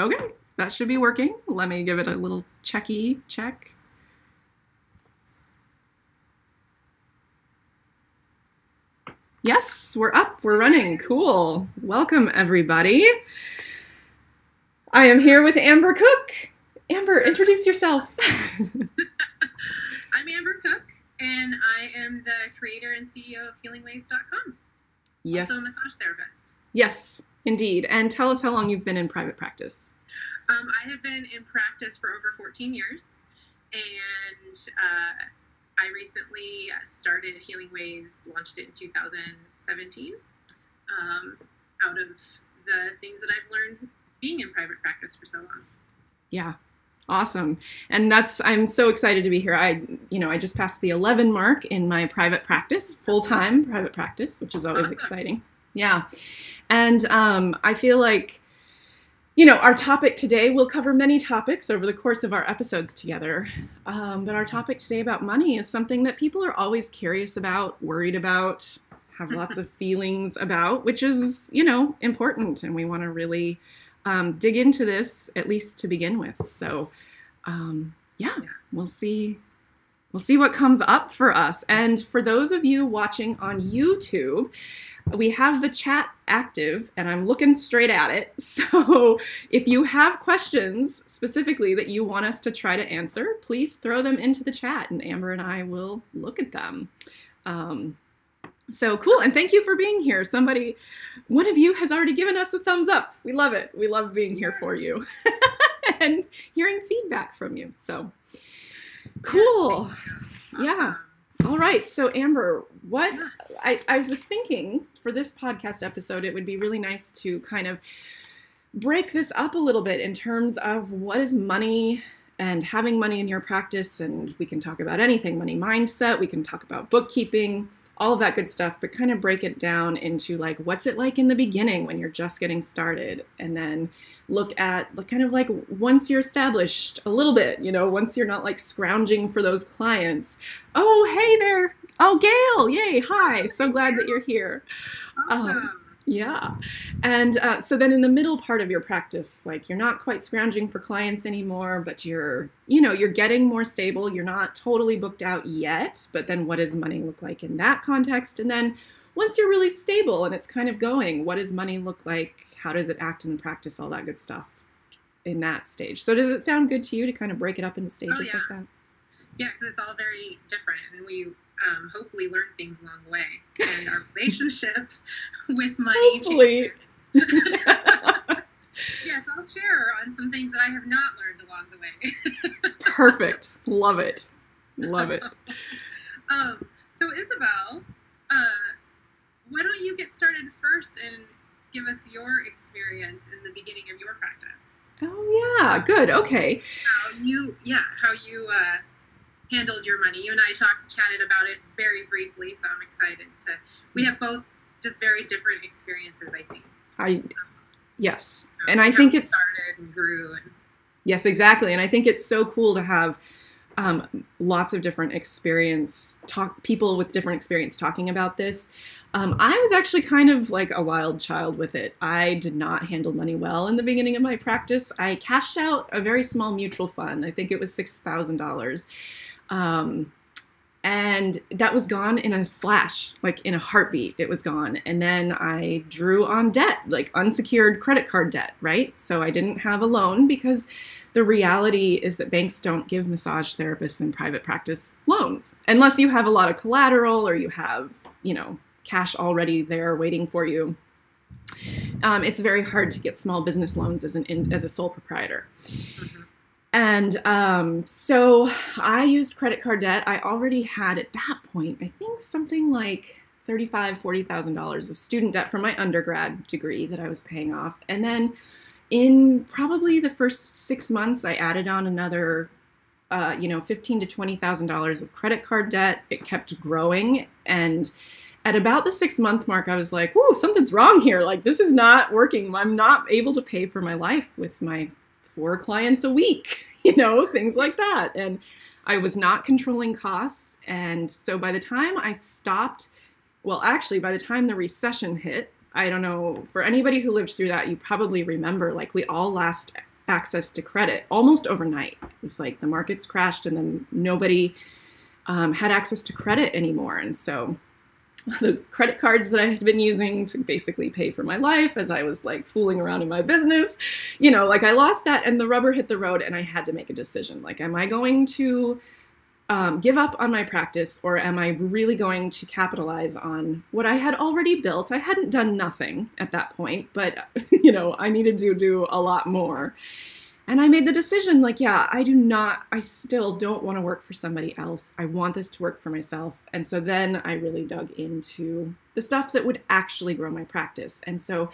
Okay, that should be working. Let me give it a little check. Yes, we're up, we're running. Cool. Welcome, everybody. I am here with Amber Cook. Amber, introduce yourself. I'm Amber Cook, and I am the creator and CEO of HealingWays.com. Yes. Also a massage therapist. Yes, indeed. And tell us how long you've been in private practice. I have been in practice for over 14 years, and I recently started Healing Ways, launched it in 2017, out of the things that I've learned being in private practice for so long. Yeah. Awesome. And I'm so excited to be here. I just passed the 11 mark in my private practice, full-time private practice, which is always awesome. Exciting. Yeah. And I feel like, our topic today, we'll cover many topics over the course of our episodes together. But our topic today about money is something that people are always curious about, worried about, have lots of feelings about, which is, important. And we want to really dig into this, at least to begin with. So, we'll see what comes up for us. And for those of you watching on YouTube, we have the chat active, and I'm looking straight at it. So if you have questions specifically that you want us to try to answer, please throw them into the chat, and Amber and I will look at them. So cool, and thank you for being here. One of you has already given us a thumbs up. We love it. We love being here for you and hearing feedback from you. So cool. Awesome. Yeah. All right. So Amber, I was thinking for this podcast episode, it would be really nice to kind of break this up a little bit in terms of what is money and having money in your practice. And we can talk about anything, money mindset. We can talk about bookkeeping, all of that good stuff, but kind of break it down into like, what's it like in the beginning when you're just getting started? And then look kind of like once you're established a little bit, once you're not like scrounging for those clients. Oh, hey there. Oh, Gail. Yay. Hi. So glad that you're here. Awesome. Yeah. And so then in the middle part of your practice, like you're not quite scrounging for clients anymore, but you're getting more stable. You're not totally booked out yet, but then what does money look like in that context? And then once you're really stable and it's kind of going, what does money look like? How does it act in the practice? All that good stuff in that stage. So does it sound good to you to kind of break it up into stages like that? Yeah, because it's all very different, and we hopefully learn things along the way, and our relationship with money hopefully. Yes, I'll share on some things that I have not learned along the way. Perfect. Love it. Love it. So Isabel, why don't you get started first and give us your experience in the beginning of your practice? Oh yeah, good. Okay. How you handled your money. You and I chatted about it very briefly, so I'm excited we have both just very different experiences, I think. Yes. And I think it's started and grew. Yes, exactly. And I think it's so cool to have lots of different people with different experience talking about this. I was actually kind of like a wild child with it. I did not handle money well in the beginning of my practice. I cashed out a very small mutual fund. I think it was $6,000. And that was gone in a flash, like in a heartbeat, it was gone. And then I drew on debt, like unsecured credit card debt, right? So I didn't have a loan because the reality is that banks don't give massage therapists in private practice loans unless you have a lot of collateral or you have, cash already there waiting for you. It's very hard to get small business loans as a sole proprietor. Mm-hmm. And so I used credit card debt. I already had at that point, I think something like $35,000, $40,000 of student debt from my undergrad degree that I was paying off. And then in probably the first 6 months, I added on another, $15,000 to $20,000 of credit card debt. It kept growing. And at about the 6-month mark, I was like, whoa, something's wrong here. Like, this is not working. I'm not able to pay for my life with my 4 clients a week, things like that. And I was not controlling costs. And so by the time I stopped, by the time the recession hit, I don't know, for anybody who lived through that, you probably remember, like, we all lost access to credit almost overnight. It was like the markets crashed and then nobody had access to credit anymore. And so those credit cards that I had been using to basically pay for my life as I was like fooling around in my business, you know, like I lost that and the rubber hit the road and I had to make a decision. Like, am I going to give up on my practice, or am I really going to capitalize on what I had already built? I hadn't done nothing at that point, but you know, I needed to do a lot more. And I made the decision, like, yeah, I still don't want to work for somebody else. I want this to work for myself. And so then I really dug into the stuff that would actually grow my practice. And so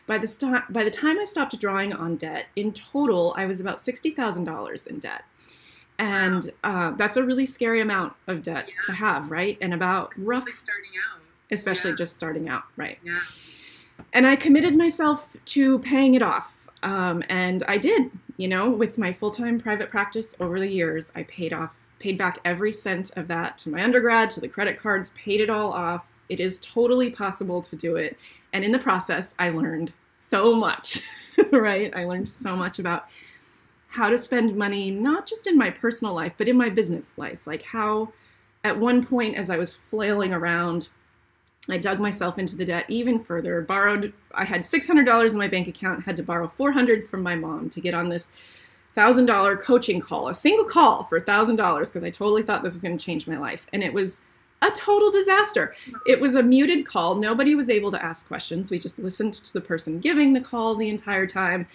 by the time I stopped drawing on debt, in total, I was about $60,000 in debt. And that's a really scary amount of debt to have, right? And about especially starting out. Especially just starting out, right? Yeah. And I committed myself to paying it off. And I did, you know, with my full-time private practice over the years, I paid back every cent of that to my undergrad, to the credit cards, paid it all off. It is totally possible to do it. And in the process, I learned so much, right? I learned so much about how to spend money, not just in my personal life, but in my business life. Like how at one point, as I was flailing around, I dug myself into the debt even further, I had $600 in my bank account, had to borrow $400 from my mom to get on this $1,000 coaching call, a single call for $1,000, because I totally thought this was going to change my life. And it was a total disaster. It was a muted call. Nobody was able to ask questions. We just listened to the person giving the call the entire time.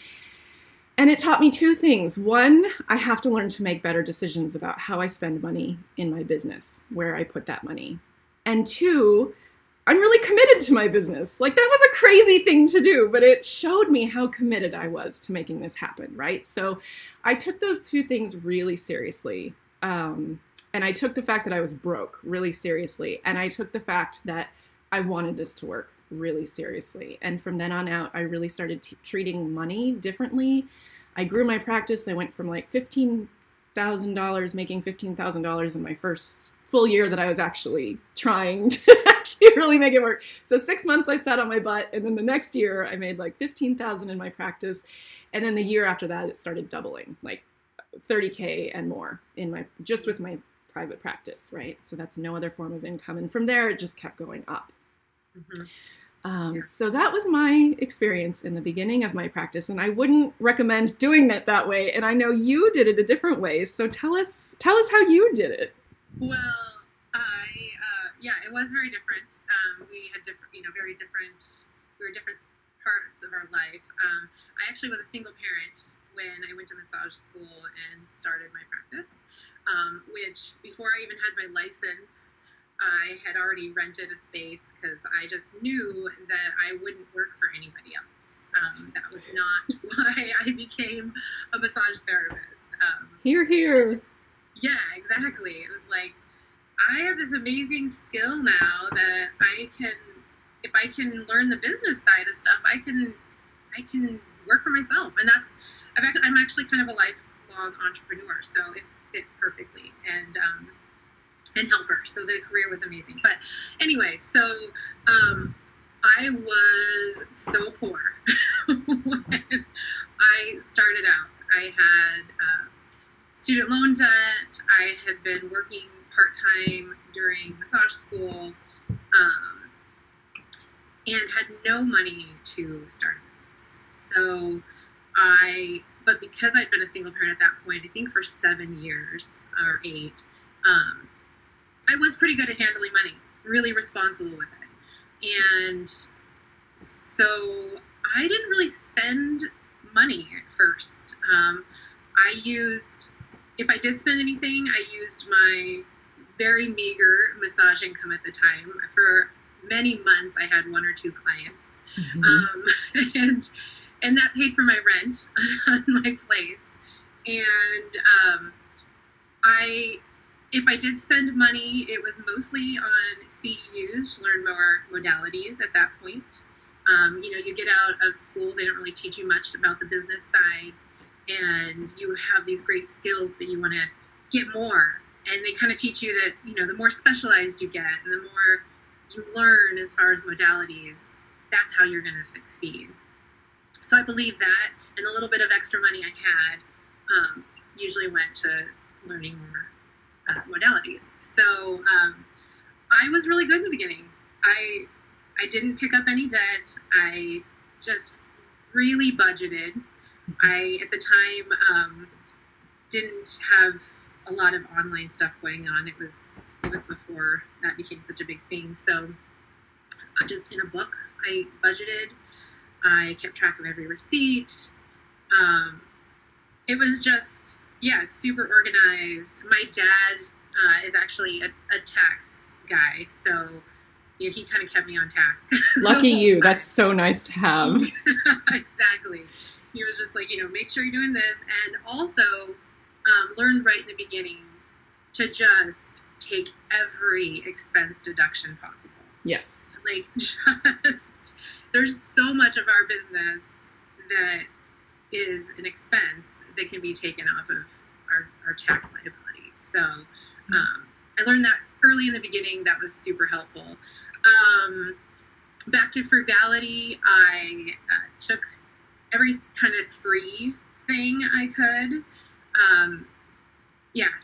And it taught me two things. One, I have to learn to make better decisions about how I spend money in my business, where I put that money. And two, I'm really committed to my business. Like, that was a crazy thing to do, but it showed me how committed I was to making this happen, right? So I took those two things really seriously. And I took the fact that I was broke really seriously. And I took the fact that I wanted this to work really seriously. And from then on out, I really started treating money differently. I grew my practice. I went from like $15,000, making $15,000 in my first full year that I was actually trying to really make it work. So 6 months I sat on my butt, and then the next year I made like $15,000 in my practice. And then the year after that, it started doubling, like $30K and more just with my private practice, right? So that's no other form of income. And from there, it just kept going up. Mm-hmm. So that was my experience in the beginning of my practice, and I wouldn't recommend doing it that way. And I know you did it a different way. So tell us how you did it. Well, it was very different. We had different, very different. We were different parts of our life. I actually was a single parent when I went to massage school and started my practice, which before I even had my license, I had already rented a space because I just knew that I wouldn't work for anybody else. That was not why I became a massage therapist. Hear, hear. Yeah, exactly. It was like, I have this amazing skill now that if I can learn the business side of stuff, I can work for myself. And I'm actually kind of a lifelong entrepreneur, so it fit perfectly. And helper. So the career was amazing. But anyway, so I was so poor when I started out. I had student loan debt. I had been working part-time during massage school and had no money to start a business. So but because I'd been a single parent at that point, I think for 7 years or 8, I was pretty good at handling money, really responsible with it. And so I didn't really spend money at first. If I did spend anything, I used my very meager massage income at the time. For many months, I had 1 or 2 clients. Mm-hmm. And that paid for my rent on my place. And if I did spend money, it was mostly on CEUs to learn more modalities at that point. You get out of school, they don't really teach you much about the business side, and you have these great skills, but you want to get more. And they kind of teach you that, the more specialized you get and the more you learn as far as modalities, that's how you're going to succeed. So I believe that, And the little bit of extra money I had usually went to learning more modalities. So I was really good in the beginning. I didn't pick up any debt. I just really budgeted. I, at the time, didn't have a lot of online stuff going on. It was before that became such a big thing. So just in a book, I budgeted. I kept track of every receipt. It was just, super organized. My dad is actually a tax guy, so he kind of kept me on task. Lucky you. That's so nice to have. Exactly. He was just like, make sure you're doing this, and also learned right in the beginning to just take every expense deduction possible. Yes. Like, just, there's so much of our business that is an expense that can be taken off of our tax liability. So I learned that early in the beginning. That was super helpful. Back to frugality, I took every kind of free thing I could.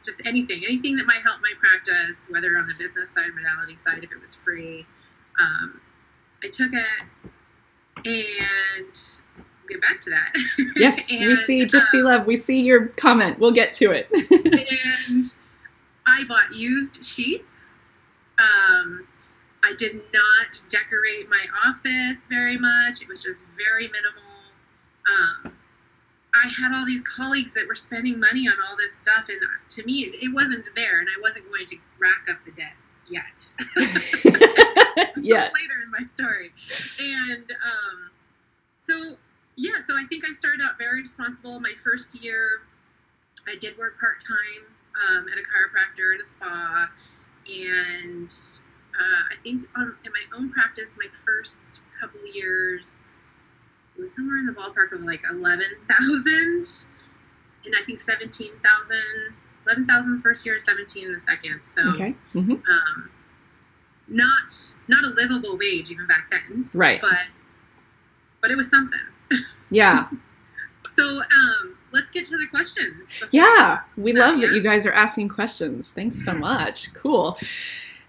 Just anything that might help my practice, whether on the business side, modality side, if it was free. I took it, and we'll get back to that. Yes, we see Gypsy Love. We see your comment. We'll get to it. And I bought used sheets. I did not decorate my office very much. It was just very minimal. I had all these colleagues that were spending money on all this stuff, and to me, it wasn't there, and I wasn't going to rack up the debt yet. Later in my story. And so I think I started out very responsible. My first year, I did work part-time at a chiropractor and a spa, and I think in my own practice, my first couple years, it was somewhere in the ballpark of like 11,000, and I think 17,000, 11,000 the first year, 17 the second. So, okay. Mm-hmm. Not a livable wage even back then, right? But it was something. Yeah. So let's get to the questions. Yeah, we love that you guys are asking questions. Thanks so much. Cool.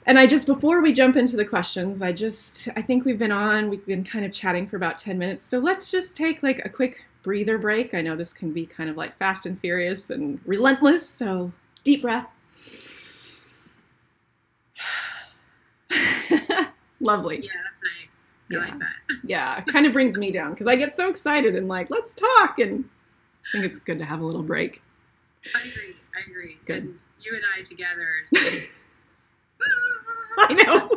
And before we jump into the questions, I think we've been kind of chatting for about 10 minutes. So let's just take like a quick breather break. I know this can be kind of like fast and furious and relentless. So deep breath. Lovely. Yeah, that's nice. I like that. Yeah, it kind of brings me down because I get so excited and like, let's talk. And I think it's good to have a little break. I agree. Good. And you and I together. I know.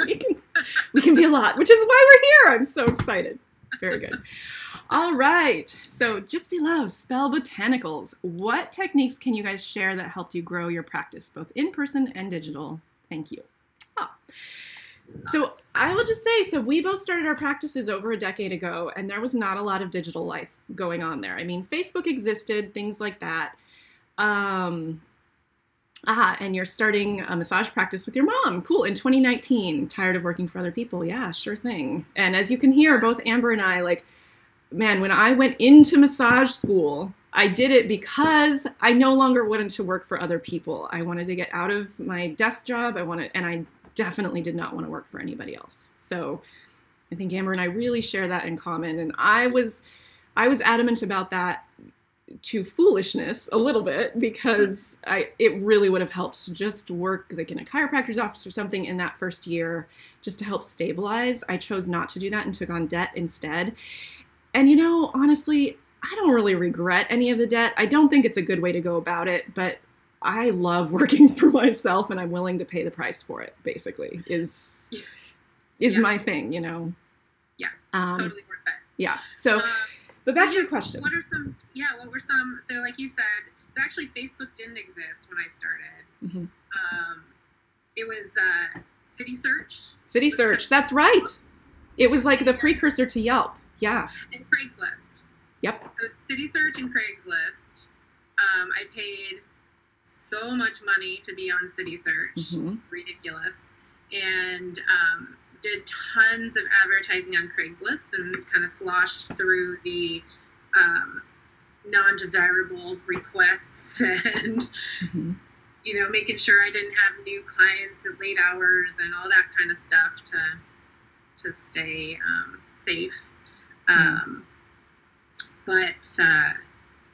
We can be a lot, which is why we're here. I'm so excited. Very good. All right. So Gypsy Love, Spell Botanicals. What techniques can you guys share that helped you grow your practice, both in person and digital? Thank you. So I will just say, we both started our practices over a decade ago, and there was not a lot of digital life going on there. I mean, Facebook existed, things like that. And you're starting a massage practice with your mom. Cool. In 2019, tired of working for other people. Yeah, sure thing. And as you can hear, both Amber and I, like, man, when I went into massage school, I did it because I no longer wanted to work for other people. I wanted to get out of my desk job. And I definitely did not want to work for anybody else. So I think Amber and I really share that in common. And I was adamant about that to foolishness a little bit because it really would have helped to just work like in a chiropractor's office or something in that first year just to help stabilize. I chose not to do that and took on debt instead. And honestly, I don't really regret any of the debt. I don't think it's a good way to go about it, but I love working for myself and I'm willing to pay the price for it, basically, is my thing, Yeah, totally worth it. Yeah, so, but back to your question. What were some, so like you said, so actually Facebook didn't exist when I started. Mm-hmm. It was City Search. City Search, that's right. It was like the precursor to Yelp, yeah. And Craigslist. Yep. So it's City Search and Craigslist. I paid so much money to be on City Search, mm-hmm. ridiculous, and did tons of advertising on Craigslist and kind of sloshed through the non-desirable requests and, Mm-hmm. you know, making sure I didn't have new clients at late hours and all that kind of stuff to stay safe.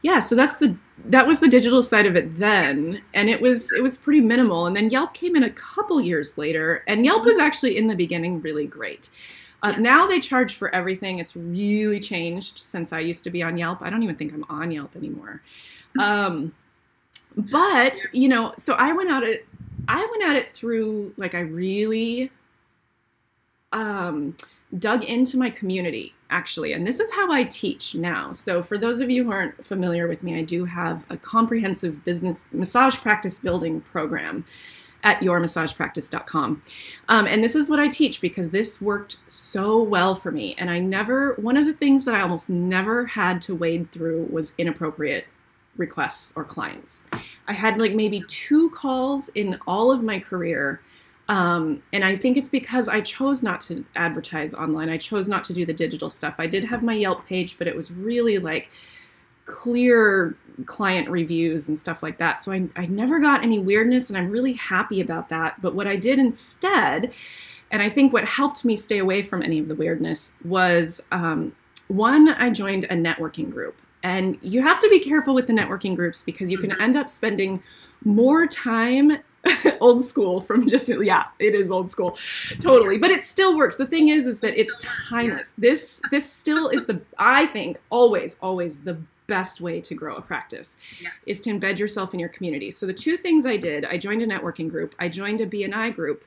Yeah, so that was the digital side of it then, and it was pretty minimal. And then Yelp came in a couple years later, and Yelp was actually in the beginning really great. Now they charge for everything. It's really changed since I used to be on Yelp. I don't even think I'm on Yelp anymore. But you know, so I went at it through, like, I really dug into my community, actually. And this is how I teach now. So for those of you who aren't familiar with me, I do have a comprehensive business massage practice building program at yourmassagepractice.com. And this is what I teach because this worked so well for me. And one of the things that I almost never had to wade through was inappropriate requests or clients. I had like maybe 2 calls in all of my career. And I think it's because I chose not to advertise online. I chose not to do the digital stuff. I did have my Yelp page, but it was really like clear client reviews and stuff like that. So I never got any weirdness, and I'm really happy about that. But what I did instead, and I think what helped me stay away from any of the weirdness, was one, I joined a networking group. And you have to be careful with the networking groups because you can end up spending more time old school from just, yeah, it is old school, totally, but it still works. The thing is that it's timeless. This still is I think always the best way to grow a practice is to embed yourself in your community. So the 2 things I did, I joined a networking group, I joined a BNI group,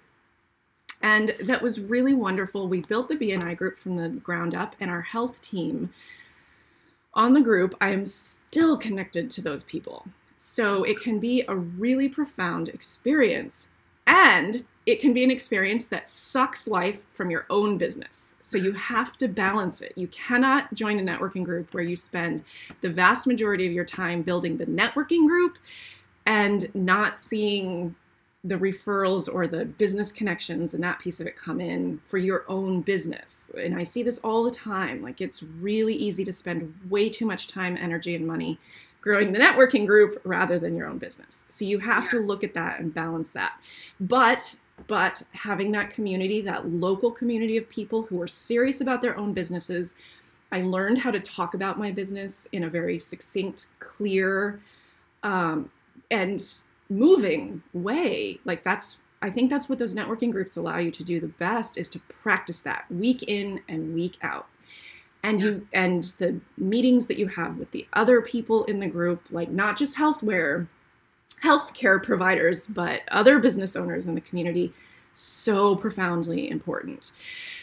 and that was really wonderful. We built the BNI group from the ground up, and our health team on the group, I am still connected to those people. So it can be a really profound experience, and it can be an experience that sucks life from your own business. So you have to balance it. You cannot join a networking group where you spend the vast majority of your time building the networking group and not seeing the referrals or the business connections and that piece of it come in for your own business. And I see this all the time. Like, it's really easy to spend way too much time, energy, and money growing the networking group rather than your own business. So you have to look at that and balance that. But having that community, that local community of people who are serious about their own businesses, I learned how to talk about my business in a very succinct, clear, and moving way. Like, I think that's what those networking groups allow you to do the best, is to practice that week in and week out. And and the meetings that you have with the other people in the group, like not just healthcare providers, but other business owners in the community, so profoundly important.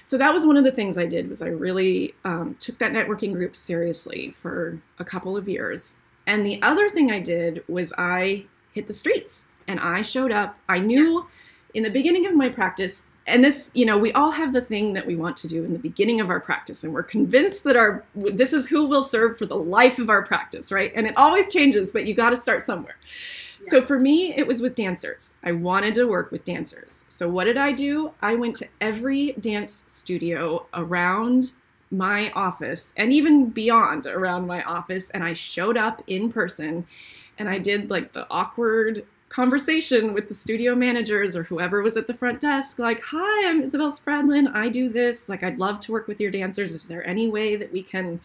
So that was one of the things I did, was I really took that networking group seriously for a couple of years. And the other thing I did was I hit the streets, and I showed up. I knew in the beginning of my practice, and this, you know, we all have the thing that we want to do in the beginning of our practice, and we're convinced that this is who will serve for the life of our practice, right? And it always changes, but you got to start somewhere. Yeah. So for me, it was with dancers. I wanted to work with dancers. So what did I do? I went to every dance studio around my office, and even beyond around my office, and I showed up in person, and I did like the awkward conversation with the studio managers or whoever was at the front desk, like, hi, I'm Isabel Spradlin, I do this, like, I'd love to work with your dancers. Is there any way that we can,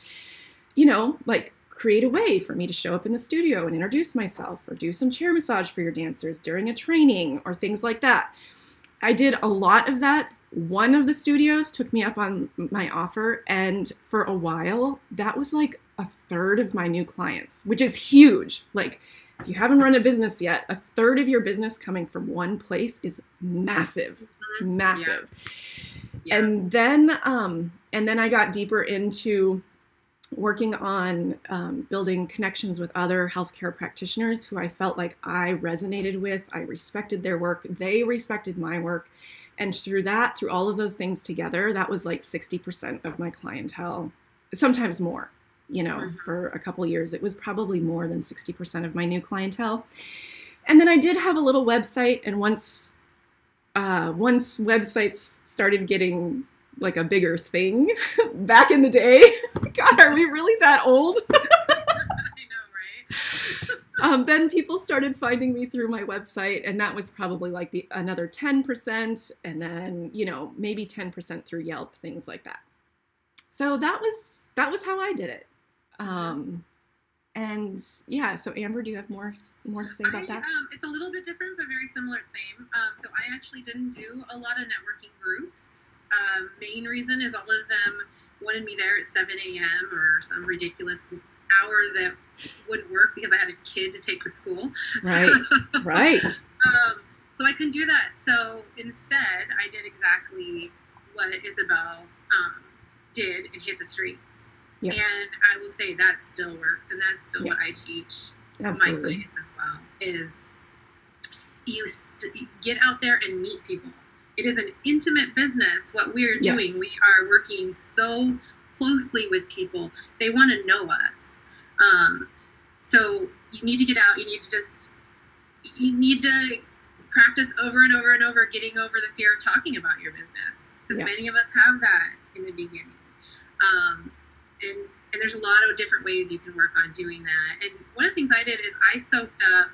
you know, like, create a way for me to show up in the studio and introduce myself, or do some chair massage for your dancers during a training, or things like that. I did a lot of that. One of the studios took me up on my offer, and for a while, that was like 1/3 of my new clients, which is huge. Like, if you haven't run a business yet, 1/3 of your business coming from one place is massive, massive. Yeah. And then I got deeper into working on building connections with other healthcare practitioners who I felt like I resonated with. I respected their work. They respected my work. And through all of those things together, that was like 60% of my clientele, sometimes more. You know, for a couple years, it was probably more than 60% of my new clientele. And then I did have a little website. And once websites started getting like a bigger thing back in the day, God, are we really that old? I know. Then people started finding me through my website, and that was probably like another 10%, and then, you know, maybe 10% through Yelp, things like that. So that was how I did it. And yeah, so Amber, do you have more to say about that? It's a little bit different, but very similar, same. So I actually didn't do a lot of networking groups. Main reason is all of them wanted me there at 7 a.m. or some ridiculous hour that wouldn't work because I had a kid to take to school. Right, right. So I couldn't do that. So instead, I did exactly what Isabel did and hit the streets. Yep. And I will say that still works, and that's still what I teach my clients as well, is you get out there and meet people. It is an intimate business, what we're doing. Yes. We are working so closely with people. They want to know us. So you need to get out. You need to practice over and over and over, getting over the fear of talking about your business, because many of us have that in the beginning. And there's a lot of different ways you can work on doing that. And one of the things I did is I soaked up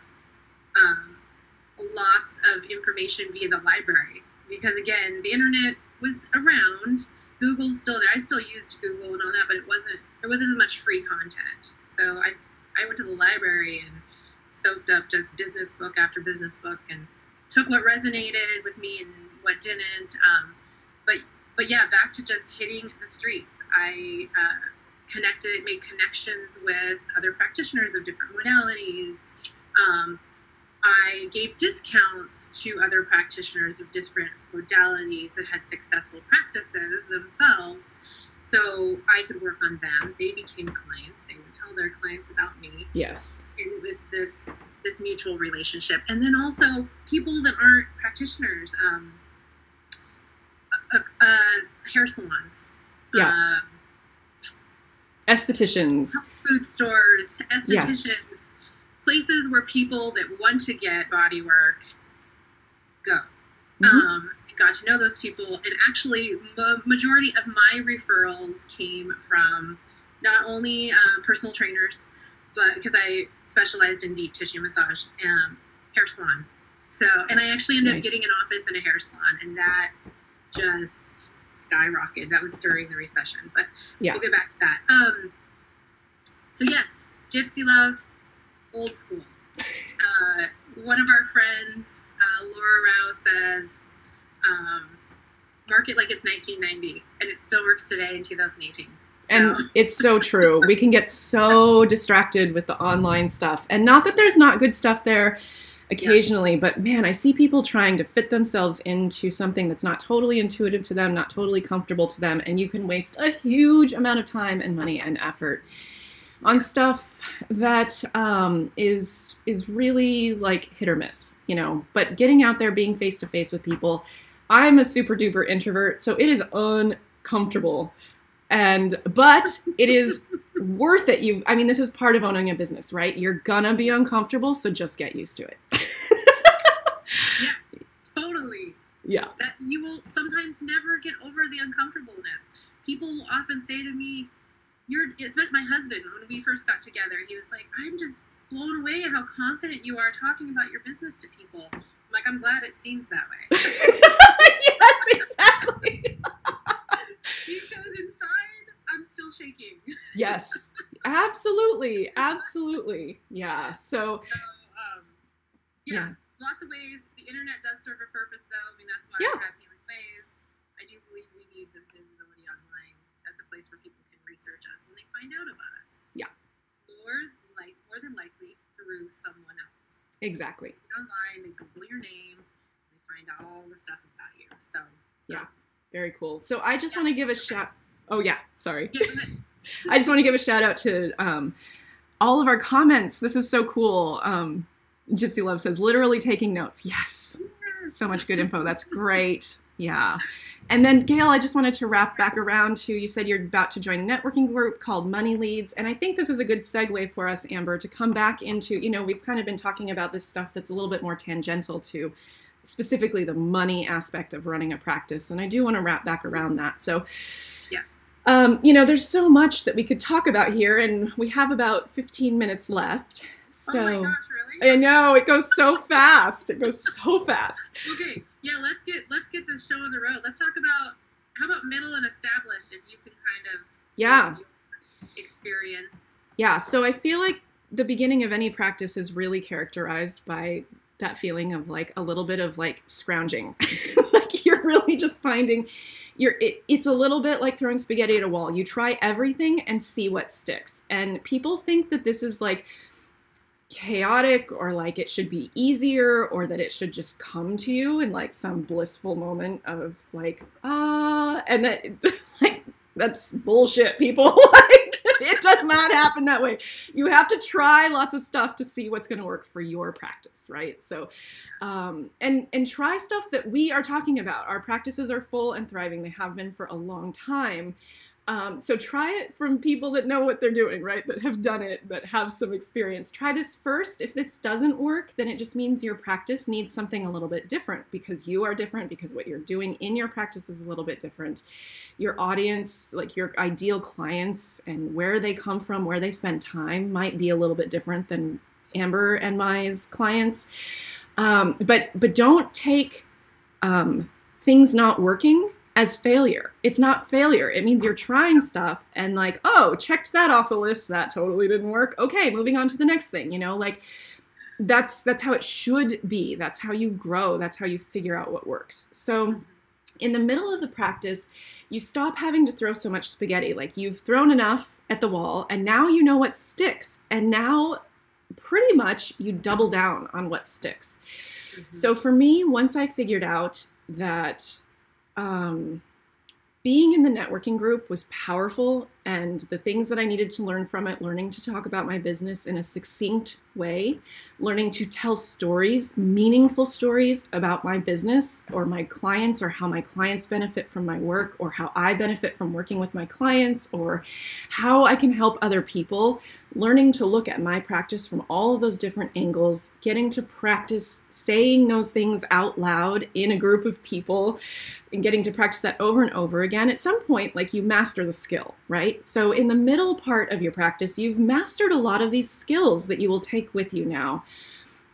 lots of information via the library, because again, the internet was around. Google's still there. I still used Google and all that, but there wasn't as much free content. So I went to the library and soaked up just business book after business book and took what resonated with me and what didn't. But yeah, back to just hitting the streets. I made connections with other practitioners of different modalities. I gave discounts to other practitioners of different modalities that had successful practices themselves, so I could work on them. They became clients. They would tell their clients about me. Yes. And it was this mutual relationship. And then also people that aren't practitioners, hair salons. Yeah. Estheticians. Food stores, estheticians. Yes. Places where people that want to get body work go. Got to know those people, and actually majority of my referrals came from not only personal trainers, but because I specialized in deep tissue massage, hair salon. So, and I actually ended up getting an office in a hair salon, and that just skyrocketed. That was during the recession, but we'll get back to that. So yes, Gypsy Love, old school. One of our friends, Laura Rao, says, market like it's 1990, and it still works today in 2018. So. And it's so true. We can get so distracted with the online stuff, and not that there's not good stuff there occasionally, but man, I see people trying to fit themselves into something that's not totally intuitive to them, not totally comfortable to them, and you can waste a huge amount of time and money and effort on stuff that is really like hit or miss, you know. But getting out there, being face to face with people, I'm a super duper introvert, so it is uncomfortable, but it is worth it. I mean, this is part of owning a business, right? You're gonna be uncomfortable, so just get used to it. Yes, totally. Yeah. That you will sometimes never get over the uncomfortableness. People will often say to me, it's like my husband, when we first got together, he was like, I'm just blown away at how confident you are talking about your business to people. I'm like, I'm glad it seems that way. Yes, exactly. Because inside, I'm still shaking. Yes, absolutely. Absolutely. Yeah. So yeah, lots of ways. The internet does serve a purpose, though. I mean, that's why I have Healing Ways. I do believe we need the visibility online. That's a place where people can research us when they find out about us. Yeah. More than likely through someone else. Exactly. They get online, they Google your name, they find out all the stuff about you. So yeah, very cool. So I just want to give a shout. Oh yeah, sorry. Yeah, go ahead. I just want to give a shout out to all of our comments. This is so cool. Gypsy Love says, literally taking notes. Yes. So much good info. That's great. Yeah. And then, Gail, I just wanted to wrap back around to, you said you're about to join a networking group called Money Leads. And I think this is a good segue for us, Amber, to come back into, you know, we've kind of been talking about this stuff that's a little bit more tangential to specifically the money aspect of running a practice. And I do want to wrap back around that. So yes. You know, there's so much that we could talk about here, and we have about 15 minutes left. So, oh my gosh, really? I know, it goes so fast. It goes so fast. Okay, yeah, let's get this show on the road. Let's talk about, how about middle and established, if you can kind of Yeah. experience. Yeah, so I feel like the beginning of any practice is really characterized by that feeling of like a little bit of like scrounging. Like you're really just finding it's a little bit like throwing spaghetti at a wall. You try everything and see what sticks. And people think that this is like chaotic, or like it should be easier, or that it should just come to you in like some blissful moment of like, and that like that's bullshit, people. Like it does not happen that way. You have to try lots of stuff to see what's going to work for your practice, right? So and try stuff that we are talking about. Our practices are full and thriving. They have been for a long time. So try it from people that know what they're doing, right? That have done it, that have some experience. Try this first. If this doesn't work, then it just means your practice needs something a little bit different, because you are different, because what you're doing in your practice is a little bit different. Your audience, like your ideal clients and where they come from, where they spend time, might be a little bit different than Amber and my's clients. But don't take things not working as failure. It's not failure. It means you're trying stuff and like, oh, checked that off the list. That totally didn't work. Okay, moving on to the next thing. You know, like that's how it should be. That's how you grow. That's how you figure out what works. So in the middle of the practice, you stop having to throw so much spaghetti. Like you've thrown enough at the wall and now you know what sticks. And now pretty much you double down on what sticks. Mm-hmm. So for me, once I figured out that being in the networking group was powerful, and the things that I needed to learn from it, learning to talk about my business in a succinct way, learning to tell stories, meaningful stories about my business or my clients, or how my clients benefit from my work, or how I benefit from working with my clients, or how I can help other people, learning to look at my practice from all of those different angles, getting to practice saying those things out loud in a group of people, and getting to practice that over and over again. At some point, like you master the skill, right? So in the middle part of your practice, you've mastered a lot of these skills that you will take with you now,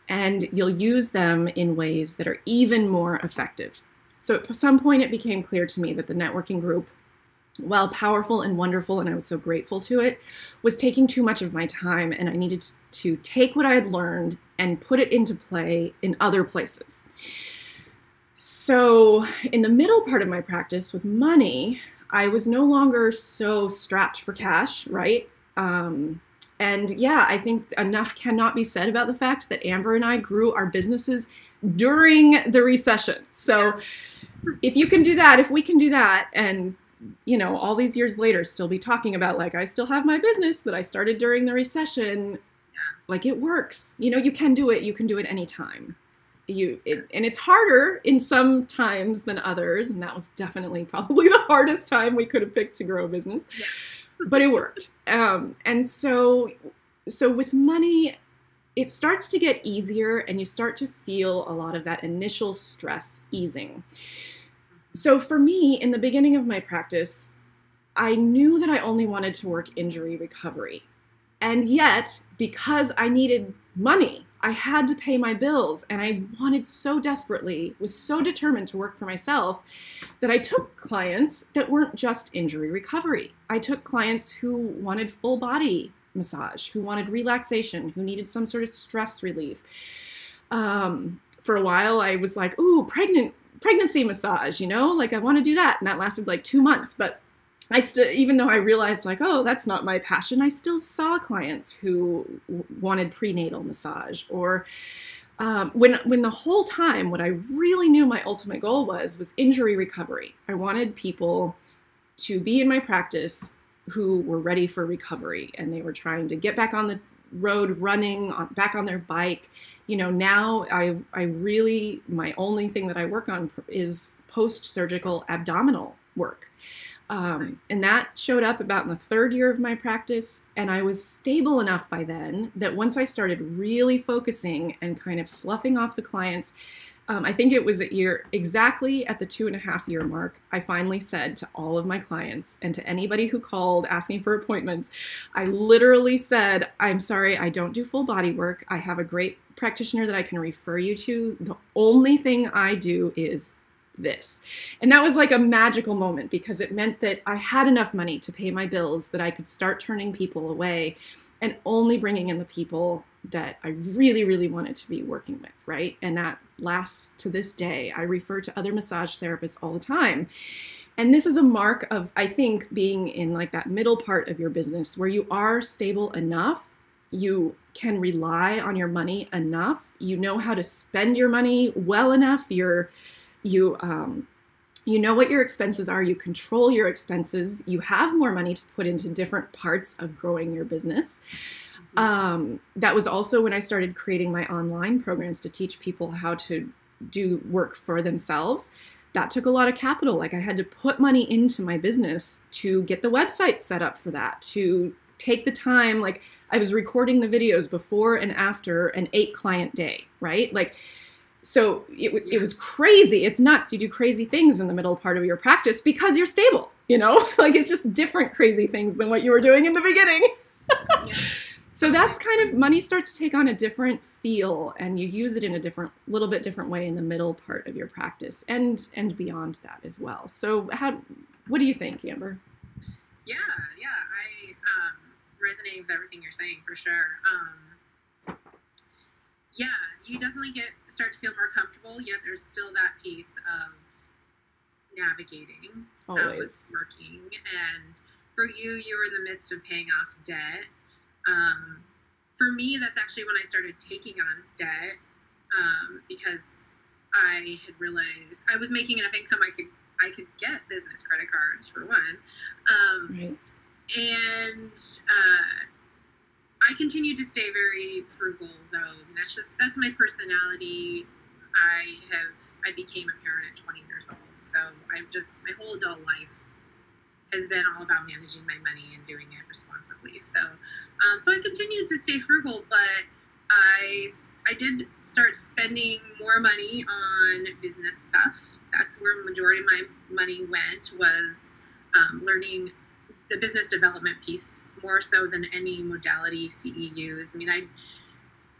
and you'll use them in ways that are even more effective. So at some point, it became clear to me that the networking group, while powerful and wonderful, and I was so grateful to it, was taking too much of my time, and I needed to take what I had learned and put it into play in other places. So in the middle part of my practice with money, I was no longer so strapped for cash, right? And yeah, I think enough cannot be said about the fact that Amber and I grew our businesses during the recession. So if you can do that, if we can do that, and you know, all these years later, still be talking about like, I still have my business that I started during the recession, like it works. You know, you can do it. You can do it anytime. And it's harder in some times than others, and that was definitely probably the hardest time we could have picked to grow a business. Yeah. But it worked. And so with money, it starts to get easier, and you start to feel a lot of that initial stress easing. So for me, in the beginning of my practice, I knew that I only wanted to work injury recovery. And yet, because I needed money, I had to pay my bills, and I wanted so desperately, was so determined to work for myself, that I took clients that weren't just injury recovery. I took clients who wanted full body massage, who wanted relaxation, who needed some sort of stress relief. For a while, I was like, ooh, pregnancy massage, you know, like I want to do that. And that lasted like 2 months, but I still, even though I realized like, oh, that's not my passion, I still saw clients who wanted prenatal massage, or when the whole time, what I really knew my ultimate goal was injury recovery. I wanted people to be in my practice who were ready for recovery, and they were trying to get back on the road running, back on their bike. You know, now I really, my only thing that I work on is post-surgical abdominal work. And that showed up about in the 3rd year of my practice, and I was stable enough by then that once I started really focusing and kind of sloughing off the clients I think it was exactly at the 2.5 year mark, I finally said to all of my clients and to anybody who called asking for appointments, I literally said, I'm sorry, I don't do full body work. I have a great practitioner that I can refer you to. The only thing I do is this. And that was like a magical moment because it meant that I had enough money to pay my bills, that I could start turning people away and only bringing in the people that I really, really wanted to be working with, right? And that lasts to this day. I refer to other massage therapists all the time. And this is a mark of, I think, being in like that middle part of your business where you are stable enough, you can rely on your money enough, you know how to spend your money well enough, you know what your expenses are, you control your expenses, you have more money to put into different parts of growing your business. That was also when I started creating my online programs to teach people how to do work for themselves. That took a lot of capital. Like I had to put money into my business to get the website set up for that, to take the time. Like I was recording the videos before and after an 8-client day, right? Like, so it was crazy. It's nuts. You do crazy things in the middle part of your practice because you're stable, you know, like it's just different crazy things than what you were doing in the beginning. Yeah. So that's kind of, money starts to take on a different feel and you use it in a little bit different way in the middle part of your practice and beyond that as well. So what do you think, Amber? Yeah, I resonate with everything you're saying for sure. Yeah, you definitely start to feel more comfortable, yet there's still that piece of navigating how it's working. And for you were in the midst of paying off debt. For me, that's actually when I started taking on debt, because I had realized I was making enough income I could get business credit cards for one. Right. And I continued to stay very frugal though. That's my personality. I became a parent at 20 years old. So my whole adult life has been all about managing my money and doing it responsibly. So I continued to stay frugal, but I did start spending more money on business stuff. That's where the majority of my money went, was learning the business development piece more so than any modality CEUs. I mean,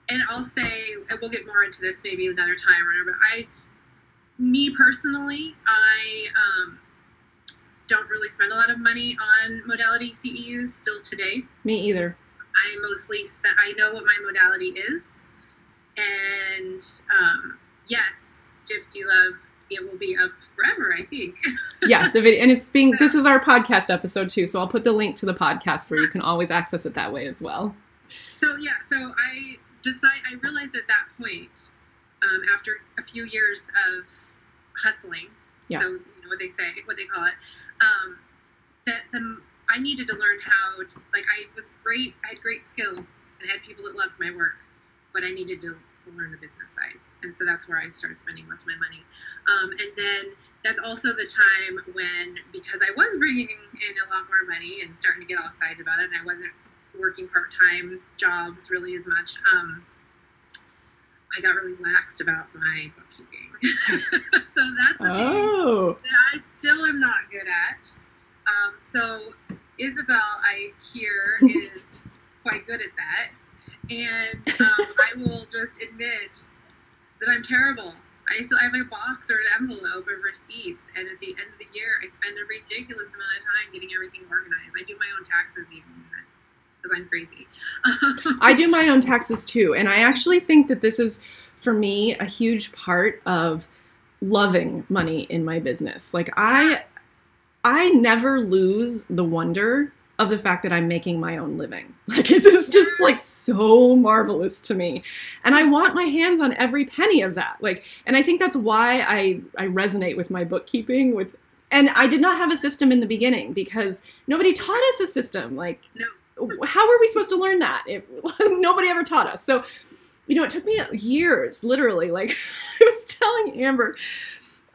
and I'll say, and we'll get more into this maybe another time or whatever, but me personally, I don't really spend a lot of money on modality CEUs still today. Me either. I mostly I know what my modality is. And yes, Gypsy Love, it will be up forever, I think. Yeah, the video, and this is our podcast episode too, so I'll put the link to the podcast where you can always access it that way as well. So yeah, I realized at that point, after a few years of hustling, yeah. So you know what they call it, that I needed to learn how to, I had great skills and had people that loved my work, but I needed to learn the business side. And so that's where I started spending most of my money. And then that's also the time when, because I was bringing in a lot more money and starting to get all excited about it, and I wasn't working part-time jobs really as much, I got really laxed about my bookkeeping. So that's a thing that I still am not good at. So Isabel, I hear, is quite good at that. And I will just admit that I'm terrible. I have a box or an envelope of receipts, and at the end of the year, I spend a ridiculous amount of time getting everything organized. I do my own taxes even, because I'm crazy. I do my own taxes too, and I actually think that this is, for me, a huge part of loving money in my business. Like I never lose the wonder of the fact that I'm making my own living. Like it is just like so marvelous to me. And I want my hands on every penny of that. Like, and I think that's why I resonate with my bookkeeping and I did not have a system in the beginning because nobody taught us a system. Like, no. How were we supposed to learn that? Nobody ever taught us. So, it took me years, literally. Like I was telling Amber,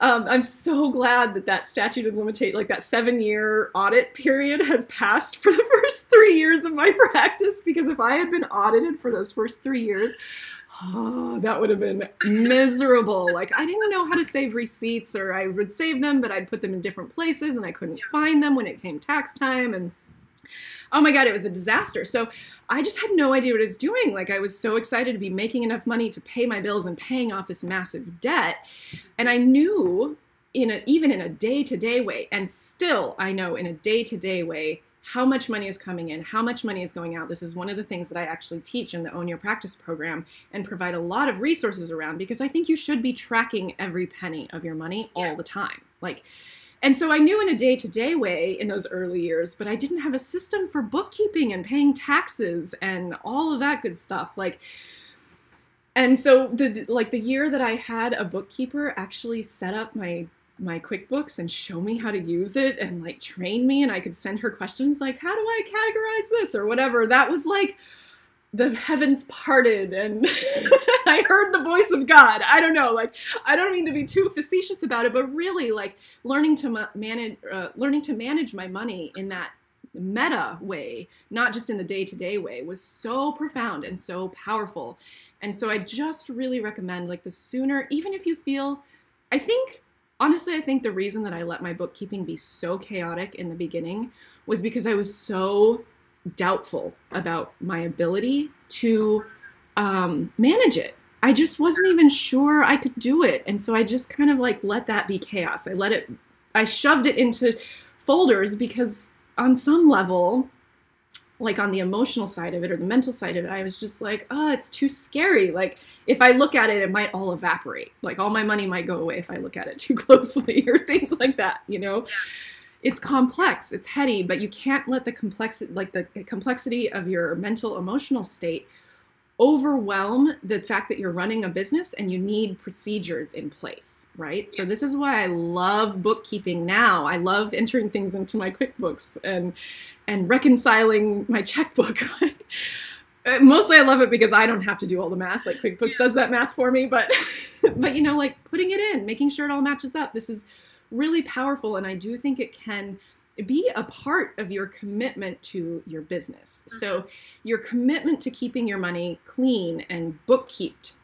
I'm so glad that that statute of limitation, like that 7-year audit period has passed for the first 3 years of my practice, because if I had been audited for those first 3 years, oh, that would have been miserable. Like, I didn't know how to save receipts, or I would save them, but I'd put them in different places and I couldn't find them when it came tax time. And oh my God, it was a disaster. So I just had no idea what I was doing. Like, I was so excited to be making enough money to pay my bills and paying off this massive debt. And I knew even in a day-to-day way, and still I know in a day-to-day way, how much money is coming in, how much money is going out. This is one of the things that I actually teach in the Own Your Practice program and provide a lot of resources around, because I think you should be tracking every penny of your money all the time. And so I knew in a day-to-day way in those early years, but I didn't have a system for bookkeeping and paying taxes and all of that good stuff. And so the year that I had a bookkeeper actually set up my QuickBooks and show me how to use it and like train me, and I could send her questions like, how do I categorize this or whatever, that was like the heavens parted and I heard the voice of God. I don't know, like, I don't mean to be too facetious about it, but really, like, learning to manage my money in that meta way, not just in the day-to-day way, was so profound and so powerful. And so I just really recommend, like, the sooner, even if you feel, honestly, I think the reason that I let my bookkeeping be so chaotic in the beginning was because I was so doubtful about my ability to manage it. I just wasn't even sure I could do it. And so I just kind of like let that be chaos. I shoved it into folders because on some level, like on the emotional side of it or the mental side of it, I was just like, oh, it's too scary. Like, if I look at it, it might all evaporate. Like, all my money might go away if I look at it too closely or things like that, you know? It's complex, it's heady, but you can't let the complexity of your mental, emotional state overwhelm the fact that you're running a business and you need procedures in place, right? So this is why I love bookkeeping now. I love entering things into my QuickBooks and reconciling my checkbook. Mostly I love it because I don't have to do all the math. Like, QuickBooks does that math for me, but you know, like, putting it in, making sure it all matches up. This is really powerful, and I do think it can be a part of your commitment to your business. So your commitment to keeping your money clean and bookkeeped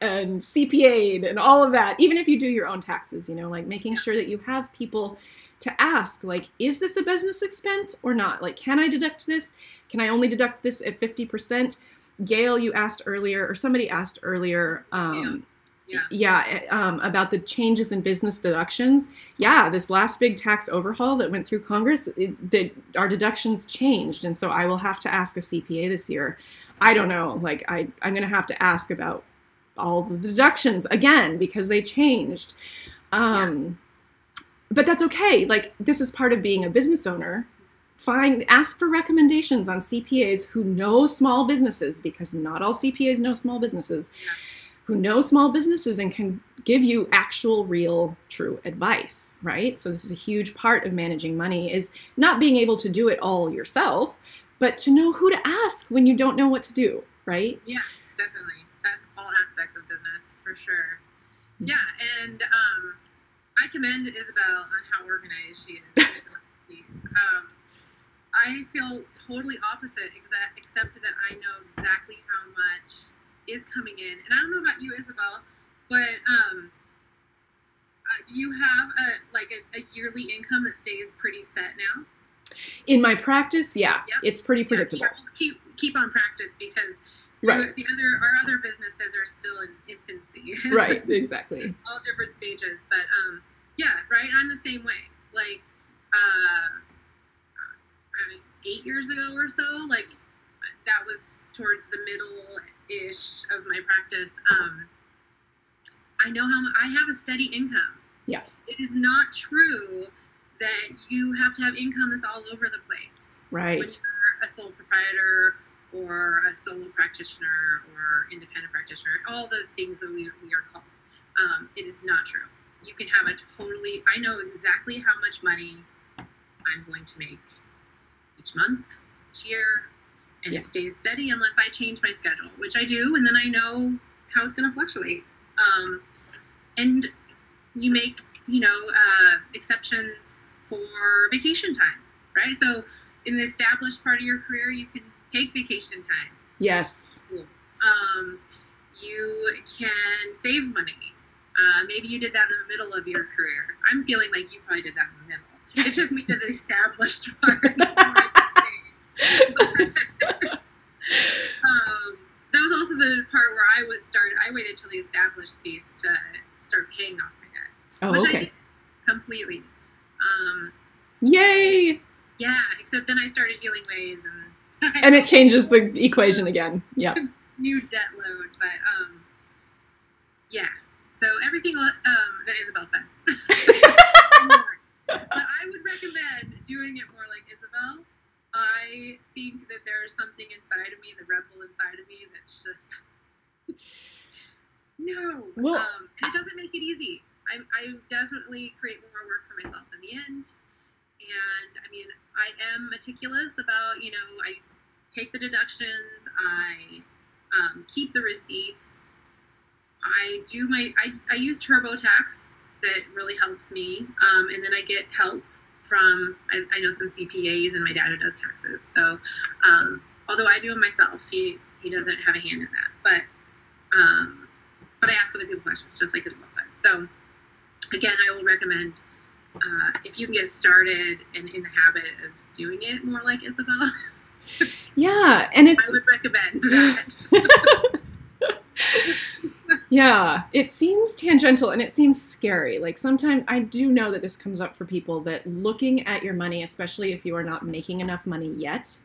and CPA'd and all of that, even if you do your own taxes, you know, like making sure that you have people to ask, like, is this a business expense or not? Like, can I deduct this? Can I only deduct this at 50%? Gail, you asked earlier, or somebody asked earlier, about the changes in business deductions. Yeah, this last big tax overhaul that went through Congress, our deductions changed. And so I will have to ask a CPA this year. I don't know, like, I'm going to have to ask about all the deductions again because they changed. But that's okay. Like, this is part of being a business owner. Ask for recommendations on CPAs who know small businesses, because not all CPAs know small businesses. Who know small businesses and can give you actual, real, true advice, right? So this is a huge part of managing money, is not being able to do it all yourself, but to know who to ask when you don't know what to do, right? Yeah, definitely. That's all aspects of business, for sure. Yeah, and I commend Isabel on how organized she is. I feel totally opposite, except that I know exactly how much is coming in. And I don't know about you, Isabel, but do you have a yearly income that stays pretty set now? In my practice, it's pretty predictable. Yeah, keep on practice, because our other businesses are still in infancy. Right, exactly. All different stages, but I'm the same way. Like 8 years ago or so, like, that was towards the middle-ish of my practice. I know how I have a steady income. Yeah. It is not true that you have to have income that's all over the place. Right. When you're a sole proprietor or a solo practitioner or independent practitioner, all the things that we are called. It is not true. You can have I know exactly how much money I'm going to make each month, each year, and it stays steady unless I change my schedule, which I do, and then I know how it's going to fluctuate. And you make exceptions for vacation time, right? So in the established part of your career, you can take vacation time. Yes. You can save money. Maybe you did that in the middle of your career. I'm feeling like you probably did that in the middle. It took me to the established part before I could save. That was also the part where I waited till the established piece to start paying off my debt. Oh, which okay. I did completely. Yay! Yeah, except then I started healing ways, and it changes the equation again. Yeah. New debt load, but yeah. So everything that Isabel said. But I would recommend doing it more like Isabel. I think that there's something inside of me, the rebel inside of me, that's just no. Well, and it doesn't make it easy. I definitely create more work for myself in the end. And I mean, I am meticulous about, I take the deductions, I keep the receipts. I use TurboTax. That really helps me. And then I get help from, I know some CPAs, and my dad does taxes. So, although I do it myself, he doesn't have a hand in that. But I ask other people questions, just like Isabel said. So, again, I will recommend, if you can get started and in the habit of doing it more like Isabel. Yeah, and I would recommend that. Yeah, it seems tangential and it seems scary. Like sometimes I do know that this comes up for people, that looking at your money, especially if you are not making enough money yet,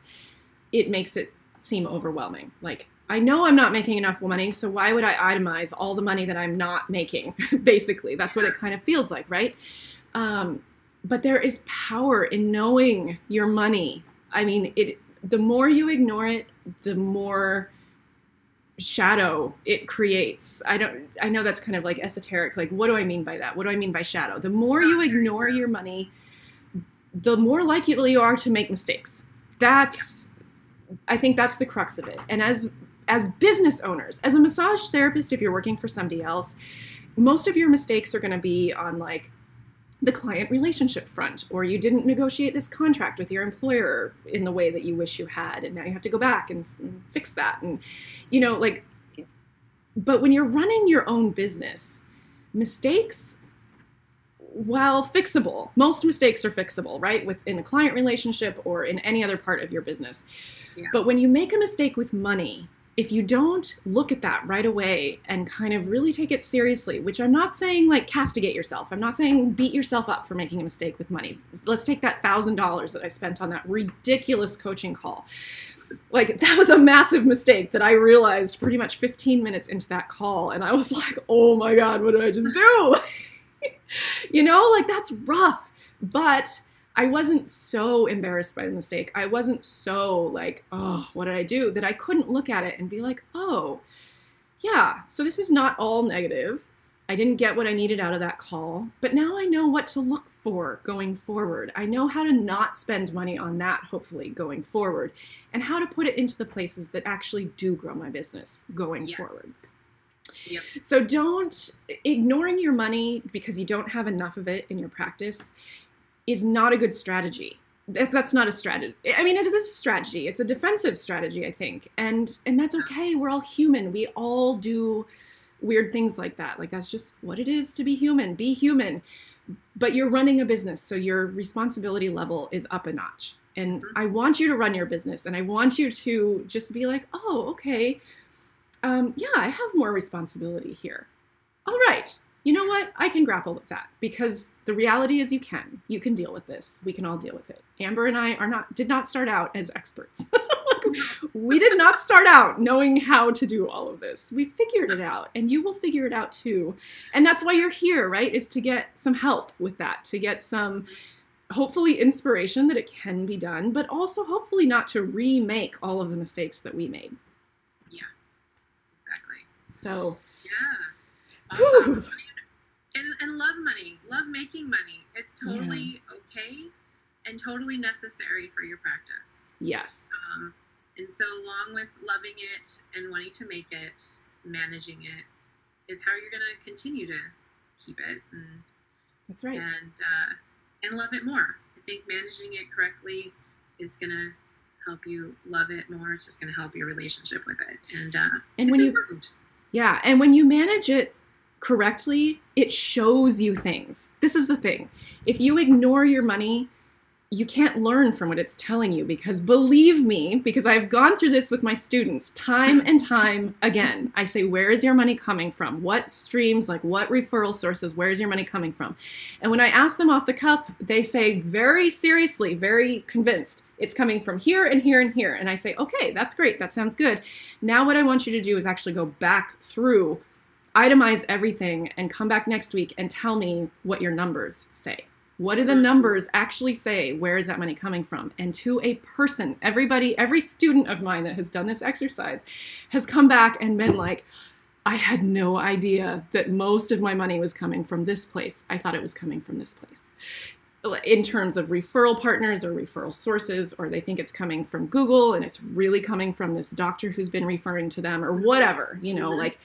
it makes it seem overwhelming. Like, I know I'm not making enough money, so why would I itemize all the money that I'm not making? Basically, that's what it kind of feels like, right? But there is power in knowing your money. I mean, the more you ignore it, the more shadow it creates. I know that's kind of like esoteric. Like, what do I mean by that? What do I mean by shadow? The more you ignore your money, the more likely you are to make mistakes. I think that's the crux of it. And as business owners, as a massage therapist, if you're working for somebody else, most of your mistakes are going to be on like the client relationship front, or you didn't negotiate this contract with your employer in the way that you wish you had, and now you have to go back and fix that. And but when you're running your own business, mistakes, while fixable, most mistakes are fixable, right? Within a client relationship or in any other part of your business. Yeah. But when you make a mistake with money, if you don't look at that right away and kind of really take it seriously, which I'm not saying like castigate yourself. I'm not saying beat yourself up for making a mistake with money. Let's take that $1,000 that I spent on that ridiculous coaching call. Like, that was a massive mistake that I realized pretty much 15 minutes into that call. And I was like, oh my God, what did I just do? Like, that's rough. But I wasn't so embarrassed by the mistake. I wasn't so like, oh, what did I do? That I couldn't look at it and be like, oh, yeah, so this is not all negative. I didn't get what I needed out of that call, but now I know what to look for going forward. I know how to not spend money on that, hopefully, going forward, and how to put it into the places that actually do grow my business going forward. Yep. So ignoring your money because you don't have enough of it in your practice is not a good strategy. That's not a strategy. I mean, it is a strategy. It's a defensive strategy, I think. And that's okay. We're all human. We all do weird things like that. Like, that's just what it is to be human. Be human. But you're running a business, so your responsibility level is up a notch. And I want you to run your business, and I want you to just be like, oh, okay, yeah, I have more responsibility here. All right. You know what? I can grapple with that, because the reality is you can deal with this. We can all deal with it. Amber and I did not start out as experts. We did not start out knowing how to do all of this. We figured it out, and you will figure it out too. And that's why you're here, right? Is to get some help with that, to get some, hopefully, inspiration that it can be done, but also hopefully not to remake all of the mistakes that we made. Yeah, exactly. So, yeah. Awesome. And love money, love making money. It's totally okay and totally necessary for your practice. Yes. And so along with loving it and wanting to make it, managing it is how you're going to continue to keep it and That's right. And love it more. I think managing it correctly is going to help you love it more. It's just going to help your relationship with it. And when it's important. Yeah. And when you manage it correctly, it shows you things. This is the thing. If you ignore your money, you can't learn from what it's telling you, because believe me, because I've gone through this with my students time and time again. I say, where is your money coming from? What streams, like what referral sources, where is your money coming from? And when I ask them off the cuff, they say very seriously, very convinced, it's coming from here and here and here. And I say, okay, that's great. That sounds good. Now what I want you to do is actually go back through, itemize everything, and come back next week and tell me what your numbers say. What do the numbers actually say? Where is that money coming from? And to a person, every student of mine that has done this exercise has come back and been like, I had no idea that most of my money was coming from this place. I thought it was coming from this place. In terms of referral partners or referral sources, or they think it's coming from Google and it's really coming from this doctor who's been referring to them, or whatever, like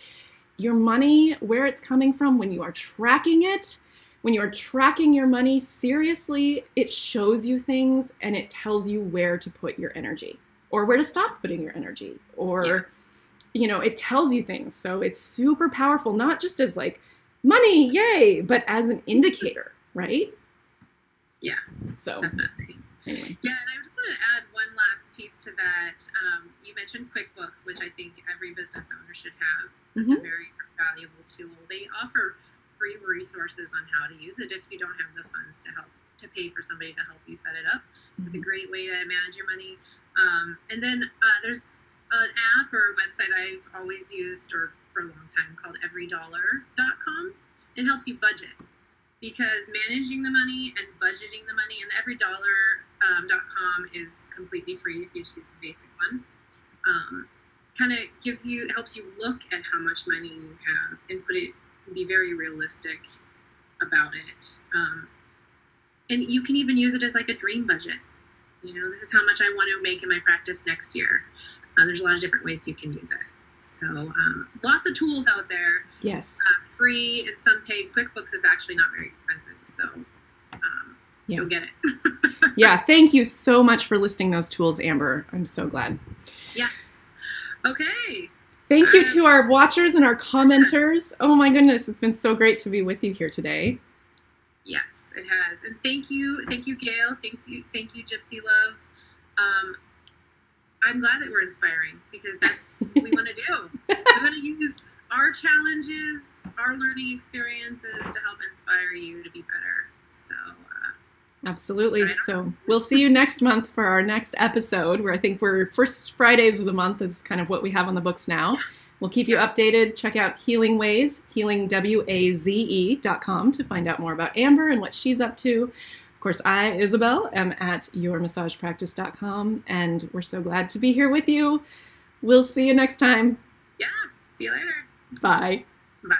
your money, where it's coming from, when you are tracking it, when you are tracking your money seriously, it shows you things and it tells you where to put your energy or where to stop putting your energy, or, it tells you things. So it's super powerful, not just as like money, yay, but as an indicator, right? Yeah, so definitely. Anyway. Yeah, and I just want to add one last piece to that. You mentioned QuickBooks, which I think every business owner should have. It's a very valuable tool. They offer free resources on how to use it if you don't have the funds to pay for somebody to help you set it up. It's a great way to manage your money. And then there's an app or a website I've always used for a long time called everydollar.com. It helps you budget, because managing the money and budgeting the money, and everydollar.com is completely free if you just use the basic one. Kind of helps you look at how much money you have and be very realistic about it. And you can even use it as like a dream budget. This is how much I want to make in my practice next year. There's a lot of different ways you can use it. So lots of tools out there. Yes. Free and some paid. QuickBooks is actually not very expensive. So go get it. Yeah. Thank you so much for listing those tools, Amber. I'm so glad. Yes. Okay. Thank you to our watchers and our commenters. Oh my goodness, it's been so great to be with you here today. Yes, it has. And thank you, Gail. Thank you, Gypsy Love. I'm glad that we're inspiring, because that's what we want to do. We want to use our challenges, our learning experiences to help inspire you to be better. So absolutely. So we'll see you next month for our next episode, where I think we're first Fridays of the month is kind of what we have on the books now. We'll keep you updated. Check out Healing Waze, healingwaze.com, to find out more about Amber and what she's up to. Of course, I, Isabel, am at yourmassagepractice.com, and we're so glad to be here with you. We'll see you next time. Yeah. See you later. Bye. Bye.